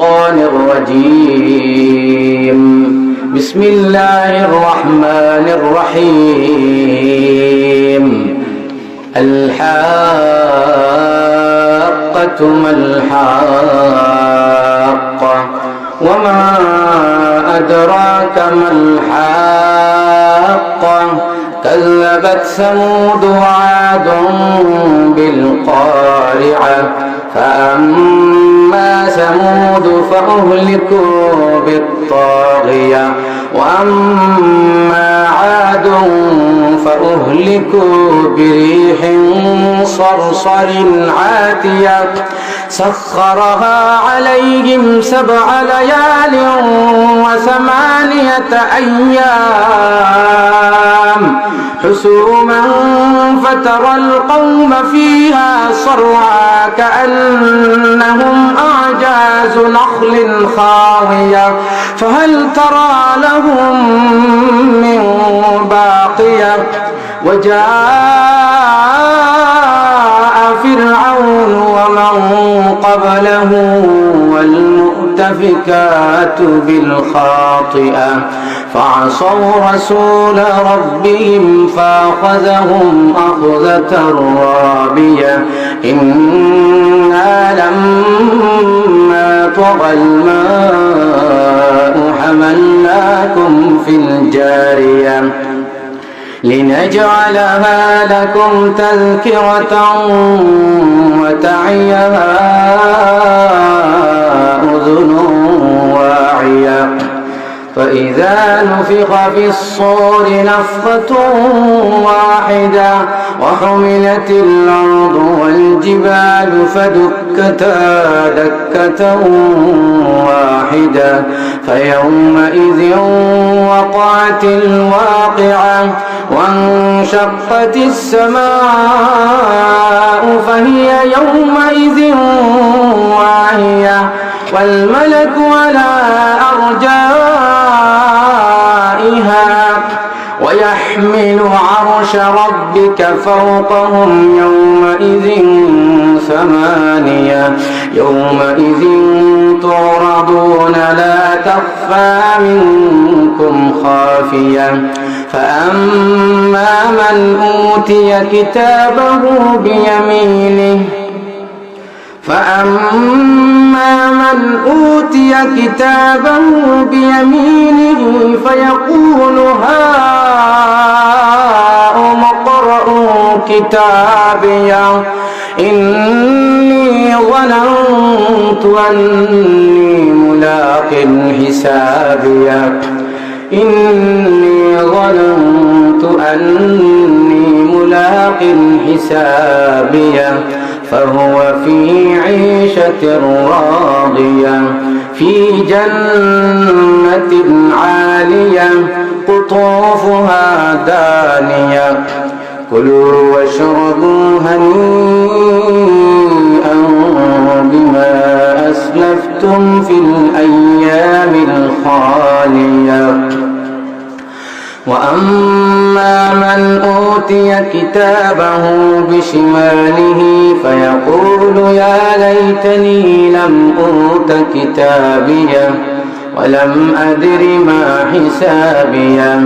الشيطان الرجيم بسم الله الرحمن الرحيم الحاقة ما الحاقة وما أدراك ما الحاقة كذبت ثمود وعاد بالقارعة فأما ثمود فأهلكوا بالطاغية وأما عاد فأهلكوا بريح صرصر عاتية سخرها عليهم 7 ليال و8 أيام حسوما فترى القوم فيها صرعى كأنهم أعجاز نخل خاوية فهل ترى لهم من باقية وجاء فرعون ومن قبله والمؤتفكات بالخاطئة فعصوا رسول ربهم فأخذهم أخذة رابية إنا لما طغى الماء حملناكم في الجارية لنجعلها لكم تذكرة وتعيها أذن واعية فإذا نفخ في الصور نفخة واحدة وحملت الأرض والجبال فدكتا دكة واحدة فيومئذ وقعت الواقعة وانشقت السماء فهي يومئذ واهية والملك على أرجائها ويحمل عرش ربك فوقهم يومئذ 8 يومئذ تعرضون لا تخفى منكم خافية فأما من أوتي كتابه بيمينه فيقول هاؤم اقرءوا كتابيه إني ظننت أني ملاق حسابيه فهو في عيشة راضية في جنة عالية قطوفها دانية كلوا واشربوا هنيئا بما أسلفتم في الأيام الخالية وأما من أوتي كتابه بشماله فيقول يا ليتني لم أوت كتابيه ولم أدر ما حسابيه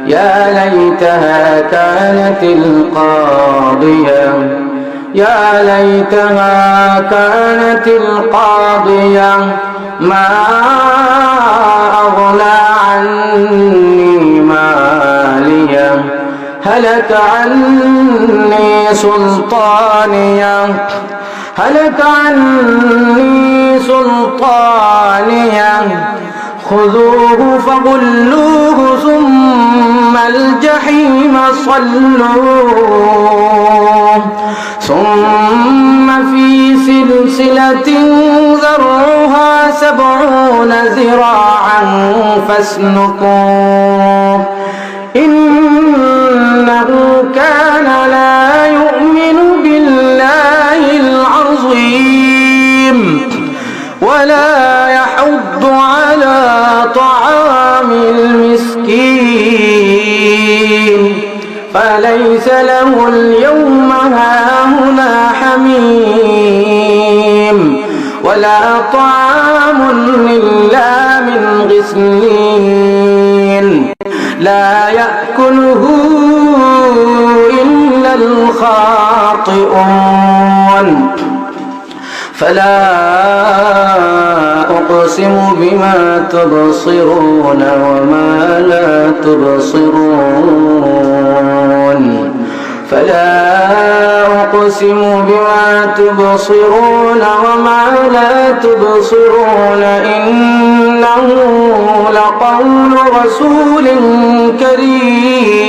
يا ليتها كانت القاضية ما أغنى عني ماليه هلك عني سلطانيه خذوه فغلوه ثم الجحيم صلوه ثم في سلسلة ذرعها 70 ذراعا فاسلكوه إنه كان لا يؤمن بالله العظيم ولا يحض على طعام المسكين فليس له اليوم هاهنا حميم ولا طعام المسلمين لا يأكله إلا الخاطئون فلا أقسم بما تبصرون وما لا تبصرون فلا أقسم بما تبصرون وما لا تبصرون إنه لقول رسول كريم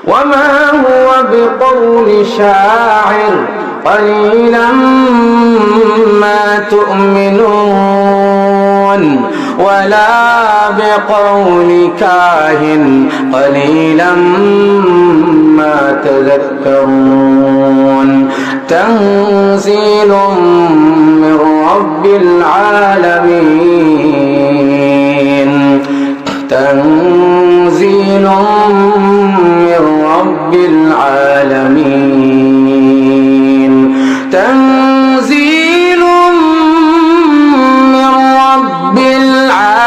وما هو بقول شاعر قليلا ما تؤمنون ولا بقول كاهن قليلا ما تذكرون تنزيل من رب العالمين تنزيل من رب العالمين تنزيل من رب العالمين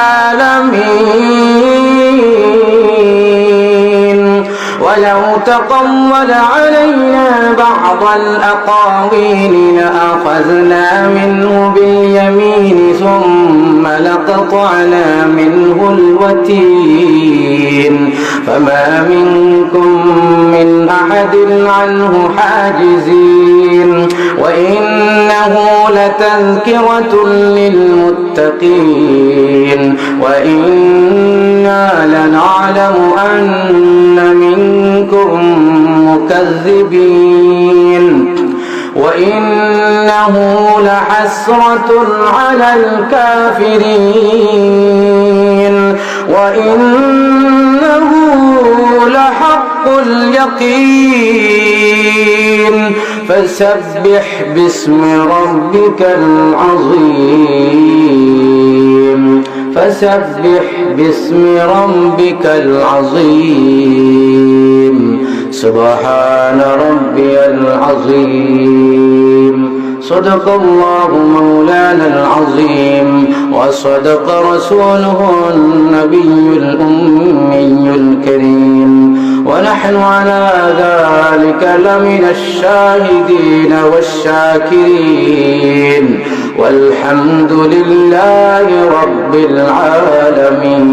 ولو تقول علينا بعض الأقاويل لأخذنا منه باليمين ثم لقطعنا منه الوتين فما منكم من أحد عنه حاجزين وإنه لتذكرة للمتقين وإنا لنعلم أن منكم مكذبين وإنه لحسرة على الكافرين وإنه لحق اليقين فسبح باسم ربك العظيم فسبح باسم ربك العظيم سبحان ربي العظيم صدق الله مولانا العظيم وصدق رسوله النبي الأمي الكريم ونحن على ذلك لمن الشاهدين والشاكرين والحمد لله رب العالمين.